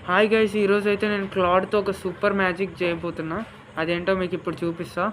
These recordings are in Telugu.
హాయ్ గైస్, ఈరోజైతే నేను క్లాడ్‌తో ఒక సూపర్ మ్యాజిక్ చేయబోతున్నా. అదేంటో మీకిప్పుడు చూపిస్తా.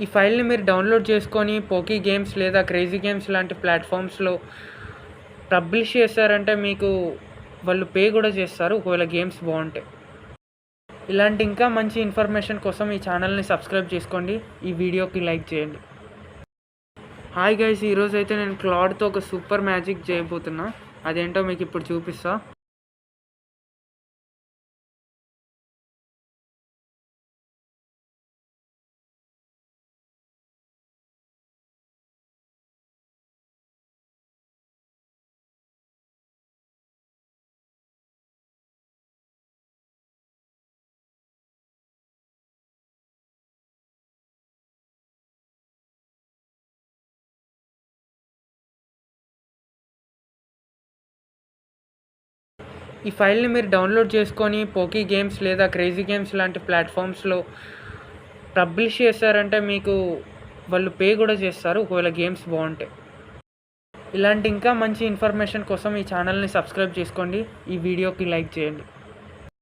ఈ ఫైల్‌ని మీరు డౌన్‌లోడ్ చేసుకొని పోకీ గేమ్స్ లేదా క్రేజీ గేమ్స్ లాంటి ప్లాట్‌ఫామ్స్‌లో పబ్లిష్ చేశారంటే మీకు వాళ్ళు పే కూడా చేస్తారు ఒకవేళ గేమ్స్ బాగుంటే. ఇలాంటి ఇంకా మంచి ఇన్ఫర్మేషన్ కోసం ఈ ఛానల్‌ని సబ్స్క్రైబ్ చేసుకోండి. ఈ వీడియోకి లైక్ చేయండి. హాయ్ గైస్, ఈరోజైతే నేను క్లాడ్‌తో ఒక సూపర్ మ్యాజిక్ చేయబోతున్నా. అదేంటో మీకిప్పుడు చూపిస్తా. ఈ ఫైల్‌ని మీరు డౌన్‌లోడ్ చేసుకొని పోకీ గేమ్స్ లేదా క్రేజీ గేమ్స్ లాంటి ప్లాట్‌ఫామ్స్‌లో పబ్లిష్ చేశారంటే మీకు వాళ్ళు పే కూడా చేస్తారు ఒకవేళ గేమ్స్ బాగుంటే. ఇలాంటి ఇంకా మంచి ఇన్ఫర్మేషన్ కోసం ఈ ఛానల్‌ని సబ్స్క్రైబ్ చేసుకోండి. ఈ వీడియోకి లైక్ చేయండి.